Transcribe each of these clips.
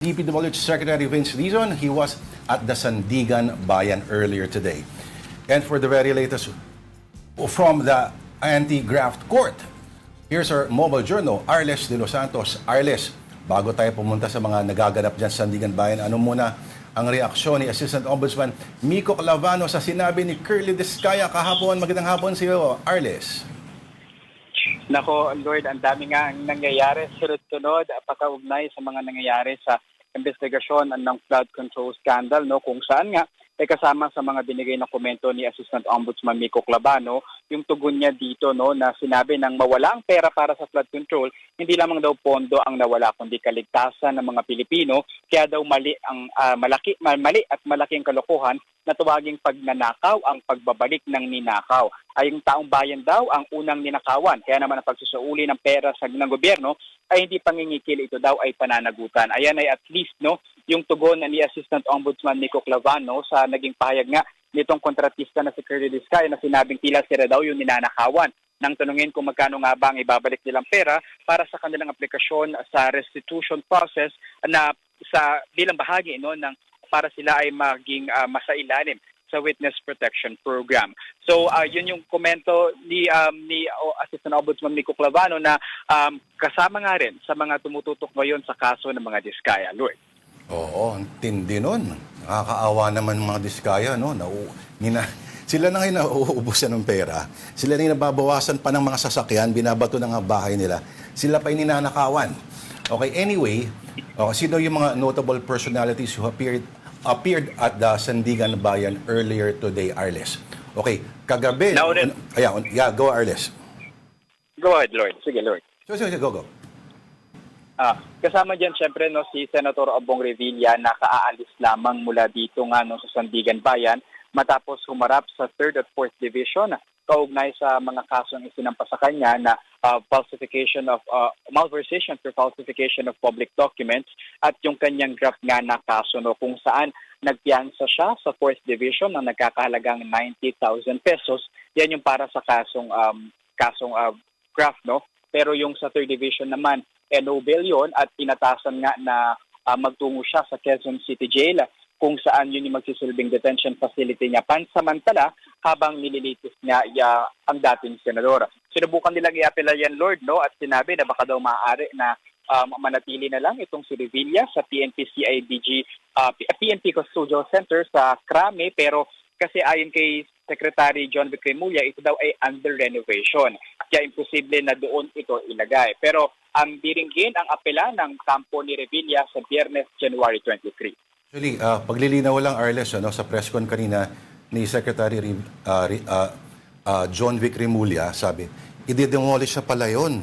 DPWH Secretary Vince Dizon. He was at the Sandigan Bayan earlier today. And for the very latest from the Anti-Graft Court, here's our mobile journal, Arles de los Santos. Arles, bago tayo pumunta sa mga nagaganap dyan sa Sandigan Bayan, ano muna ang reaksyon ni Assistant Ombudsman Miko Clavano sa sinabi ni Curly Discaya kahapon? Magandang hapon sa iyo, Arles. Nako, Lord, ang dami nga ang nangyayari sunod-sunod pakaugnay sa mga nangyayari sa investigasyon ng flood control scandal, no, kung saan nga ay kasama sa mga binigay na komento ni Assistant Ombudsman Miko Clavano yung tugon niya dito, no, na sinabi ng mawala ang pera para sa flood control, hindi lamang daw pondo ang nawala kundi kaligtasan ng mga Pilipino, kaya daw mali at malaking kalokohan na tawaging pagnanakaw ang pagbabalik ng ninakaw. Ay yung taong bayan daw ang unang ninakawan, kaya naman ang pagsusauli ng pera ng gobyerno ay hindi pangingikil, ito daw ay pananagutan. Ayan ay at least, no, yung tugon ni Assistant Ombudsman Miko Clavano sa naging pahayag nga nitong kontratista na si Curly Discaya na sinabing tila sila daw yung ninanakawan. Nang tanungin kung magkano nga ba ang ibabalik nilang pera para sa kanilang aplikasyon sa restitution process na sa bilang bahagi, no, ng para sila ay maging masailalim sa Witness Protection Program. So, yun yung komento ni Assistant Ombudsman Miko Clavano na kasama nga rin sa mga tumututok ngayon sa kaso ng mga Discaya, Lord. Oo, ang tindi nun. Nakakaawa naman mga Discaya, no? Sila na ngayon nauubusan ng pera. Sila na nababawasan pa ng mga sasakyan, binabato ng mga bahay nila. Sila pa ninanakawan. Okay, anyway, sino yung mga notable personalities who appeared at the Sandigan Bayan earlier today, Arles? Okay, kagabi... go Arles. Go ahead, Lord. Sige, Lord. Go. Kasama dyan, syempre, no, si Senator Obong Revilla na kaaalis lamang mula dito nga, no, sa Sandigan Bayan matapos humarap sa 3rd at 4th Division kaugnay sa mga kasong isinampa sa kanya na malversation for falsification of public documents at yung kanyang graft nga na kaso, no, kung saan nagpiyansa siya sa 4th Division na nagkakahalagang 90,000 pesos. Yan yung para sa kasong graft, no? Pero yung sa 3rd Division naman, no bail yun at tinatasan nga na magtungo siya sa Quezon City Jail kung saan yun yung magsisilbing detention facility niya pansamantala habang nililitis niya ang dating senador. Sinubukan nilang i-apela yan, Lord, no? At sinabi na baka daw maaari na manatili na lang itong si Revilla sa PNP Custodial Center sa Crame, pero kasi ayon kay Secretary John Vic Remulla, ito daw ay under renovation. Kaya imposible na doon ito ilagay. Pero ang diringgin ang apela ng kampo ni Revilla sa Biyernes, January 23. Actually, paglilinaw lang, Arles, sa press con kanina ni Secretary John Vic Remulla, sabi, i-demolish na pala yun.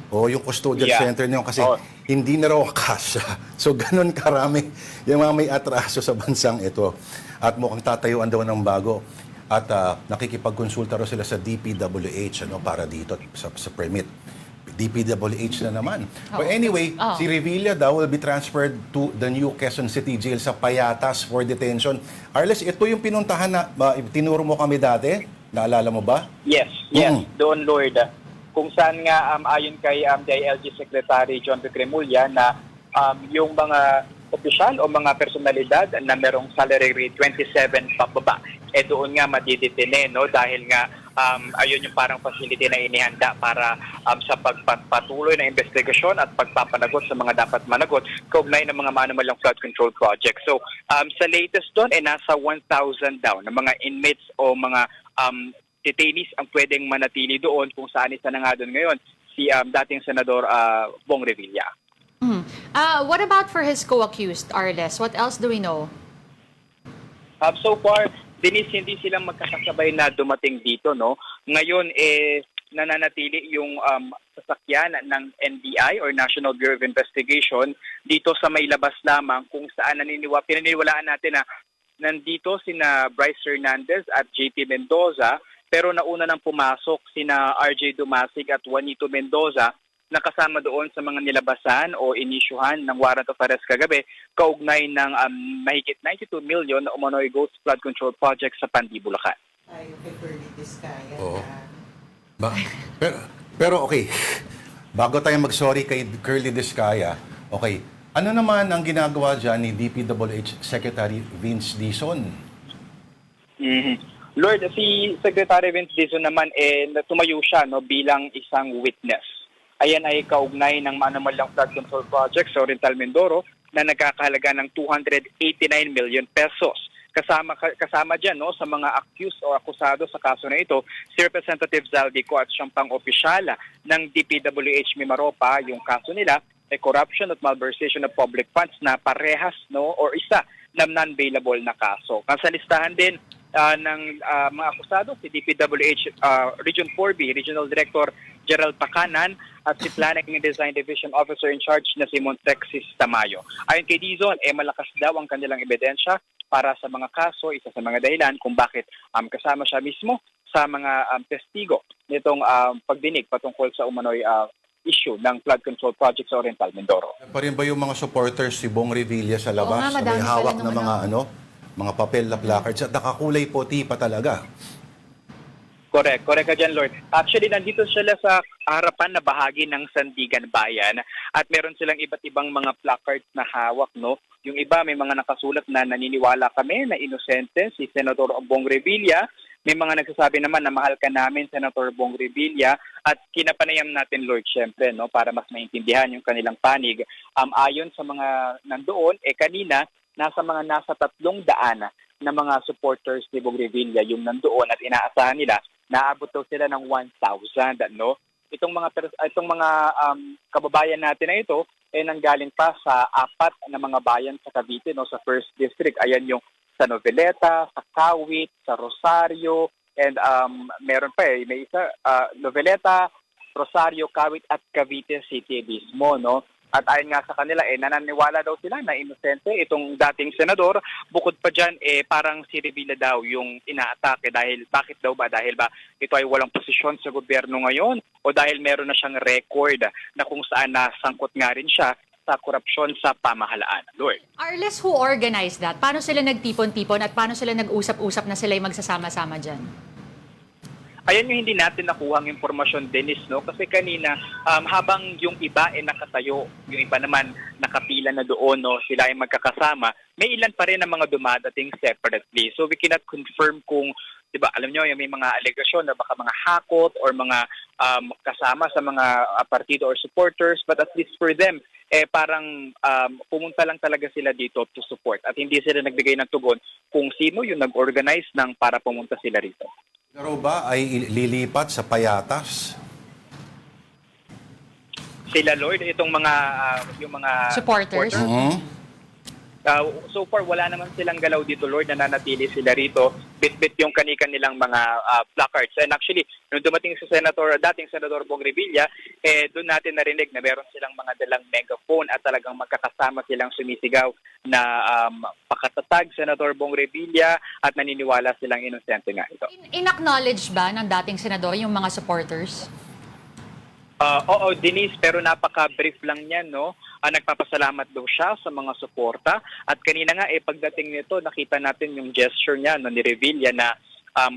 O yung custodial center niyo kasi hindi na raw kasya. So ganun karami yung mga may atraso sa bansang ito. At mukhang tatayuan daw ng bago. At nakikipagkonsulta raw sila sa DPWH para dito sa permit. DPWH na naman. But anyway, si Revilla daw will be transferred to the new Quezon City Jail sa Payatas for detention. Arles, ito yung pinuntahan na tinuro mo kami dati? Naalala mo ba? Yes. Doon, Lord. Kung saan nga ayon kay DILG Secretary John Vic Remulla na yung mga opisyal o mga personalidad na merong salary rate 27 pababa, doon nga madidetine, no, dahil nga ayun yung parang facility na inihanda para sa pagpatuloy na investigasyon at pagpapanagot sa mga dapat managot kaugnay ng mga manumalang flood control project. So sa latest doon nasa 1,000 daw na mga inmates o mga detainees ang pwedeng manatili doon, kung saan isa na nga doon ngayon si dating Senador Bong Revilla. What about for his co-accused, Arles? What else do we know? So far, Denise, hindi silang magkakasabay na dumating dito, no? Ngayon, nananatili yung sasakyan ng NBI or National Bureau of Investigation dito sa may labas lamang, kung saan pinaniniwalaan natin na nandito sina Bryce Hernandez at JP Mendoza, pero nauna nang pumasok sina RJ Dumasig at Juanito Mendoza na kasama doon sa mga nilabasan o inisyuhan ng warrant of arrest kagabi kaugnay ng mahigit 92 million na umano'y ghost flood control project sa Pandi, Bulacan. Ay, okay, Curly Discaya. Oo. Pero okay, bago tayo mag-sorry kay Curly Discaya, okay, Ano naman ang ginagawa dyan ni DPWH Secretary Vince Dizon? Mhm. Lord, si Secretary Vince Dizon naman tumayo siya bilang isang witness. Ayan ay kaugnay ng manumalang flood control project sa Oriental Mindoro na nagkakahalaga ng 289 million pesos. Kasama diyan sa mga accused o akusado sa kaso na ito, si Representative Zaldico at siyang pang-opisyal ng DPWH Mimaropa. Yung kaso nila ay corruption at malversation of public funds na parehas or isa na non-bailable na kaso. Sa listahan din ng mga akusado, si DPWH Region 4B, Regional Director Gerald Pacanan at si Planning and Design Division Officer in Charge na si Montexis Tamayo. Ayon kay Dizon, malakas daw ang kanilang ebidensya para sa mga kaso, isa sa mga dahilan kung bakit kasama siya mismo sa mga testigo nitong pagdinig patungkol sa umano'y issue ng flood control project sa Oriental Mindoro. Pa rin ba yung mga supporters si Bong Revilla sa labas? Oo nga, na may madami hawak pala na nung mga papel na placards at nakakulay puti pa talaga. Correct ka dyan, Lord. Actually, nandito sila sa harapan na bahagi ng Sandigan Bayan at meron silang iba't ibang mga placards na hawak, Yung iba may mga nakasulat na naniniwala kami na inosente si Senator Bong Revilla. May mga nagsasabi naman na mahal ka namin, Senator Bong Revilla, at kinapanayam natin, Lord, syempre, para mas maintindihan yung kanilang panig. Ayon sa mga nandoon, kanina, nasa 300 na mga supporters ni Bong Revilla yung nandoon at inaasahan nila na aabot daw sila ng 1,000, Itong mga kababayan natin na ito nanggaling pa sa 4 na mga bayan sa Cavite, sa First District. Ayan yung sa Noveleta, sa Kawit, sa Rosario, and meron pa may isa, Noveleta, Rosario, Kawit at Cavite City mismo, At ayon nga sa kanila, nananiwala daw sila na inosente itong dating senador. Bukod pa dyan, parang si Revilla daw yung inaatake. Bakit daw ba? Dahil ba ito ay walang posisyon sa gobyerno ngayon? O dahil meron na siyang record na kung saan nasangkot nga rin siya sa korupsyon sa pamahalaan. Lord. Arles, who organized that? Paano sila nagtipon-tipon at paano sila nag-usap-usap na sila yung magsasama-sama dyan? Ayan yung hindi natin nakuhang impormasyon, Dennis, Kasi kanina, habang yung iba nakatayo, yung iba naman nakapila na doon, sila ay magkakasama, may ilan pa rin ang mga dumadating separately. So we cannot confirm kung, alam nyo, may mga alegasyon na baka mga hakot or mga kasama sa mga partido or supporters, but at least for them, parang pumunta lang talaga sila dito to support at hindi sila nagbigay ng tugon kung sino yung nag-organize para pumunta sila rito. Pero ba ay lilipat sa Payatas? Sila, Lord, itong mga yung mga Supporters? So far, wala naman silang galaw dito, Lord, na nanatili sila rito. Bit-bit yung kanilang mga placards. And actually, nung dumating si dating Senador Bong Revilla, doon natin narinig na meron silang mga dalang megaphone at talagang magkakasama silang sumisigaw na pakatatag Senador Bong Revilla at naniniwala silang inosente nga ito. In-acknowledge ba ng dating senador yung mga supporters? Oo, Denise, pero napaka-brief lang yan, nagpapasalamat daw siya sa mga suporta. At kanina nga, pagdating nito, nakita natin yung gesture niya ni Revilla na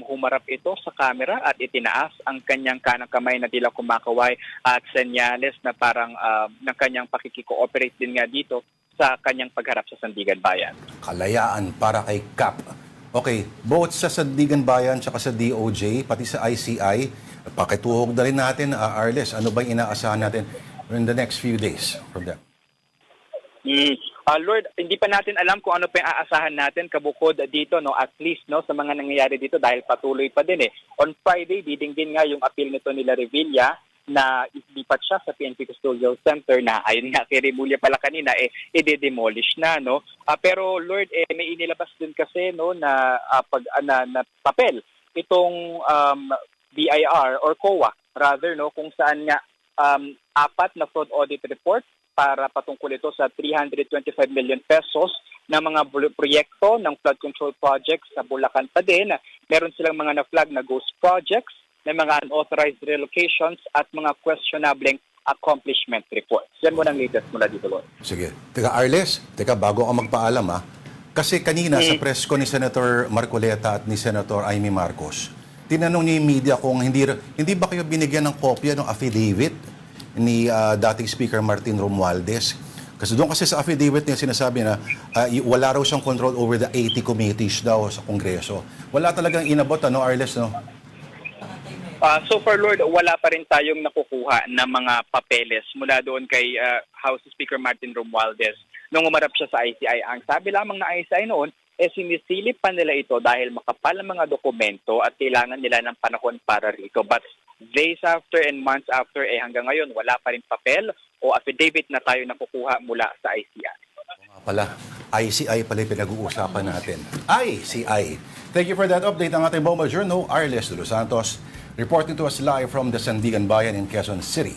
humarap ito sa camera at itinaas ang kanyang kanang kamay na tila kumakaway at senyales na parang ng kanyang pakikiko-operate din nga dito sa kanyang pagharap sa Sandigan Bayan. Kalayaan para kay Cap. Okay, both sa Sandigan Bayan at sa DOJ, pati sa ICI, pakituhog na rin natin, Arles, ano ba yung inaasahan natin in the next few days from them? Lord, hindi pa natin alam kung ano pa yung aasahan natin kabukod dito, at least sa mga nangyayari dito dahil patuloy pa din. On Friday, didinggin nga yung appeal nito nila Revilla na ilipat siya sa PNP Custodial Center na ayon nga kay Remulla pala kanina i-demolish na, pero Lord, may inilabas din kasi na papel itong BIR or COA rather, kung saan nga 4 na fraud audit report para patungkol ito sa 325 million pesos na mga proyekto ng flood control projects sa Bulacan pa din. Meron silang mga na-flag na ghost projects, na mga unauthorized relocations at mga questionable accomplishment reports. Yan mo ng latest mula dito, Lord. Sige. Arles, bago ako magpaalam kasi kanina sa press ko ni Senator Marcoleta at ni Senator Amy Marcos, tinanong niya yung media kung hindi ba kayo binigyan ng kopya ng affidavit ni dating Speaker Martin Romualdez Kasi doon kasi sa affidavit niya sinasabi na wala raw siyang control over the 80 committees daw sa Kongreso. Wala talagang inabot, Arles, no? So far, Lord, wala pa rin tayong nakukuha na mga papeles mula doon kay House Speaker Martin Romualdez nung umarap siya sa ICI. Ang sabi lamang na ICI noon, sinisilip pa nila ito dahil makapal ang mga dokumento at kailangan nila ng panahon para rito. But days after and months after, hanggang ngayon, wala pa rin papel o affidavit na tayo nakukuha mula sa ICI. Pala, ICI pala yung pinag-uusapan natin. ICI. Thank you for that update. Ang ating Bomba Journal, Arles de Los Santos, reporting to us live from the Sandigan Bayan in Quezon City.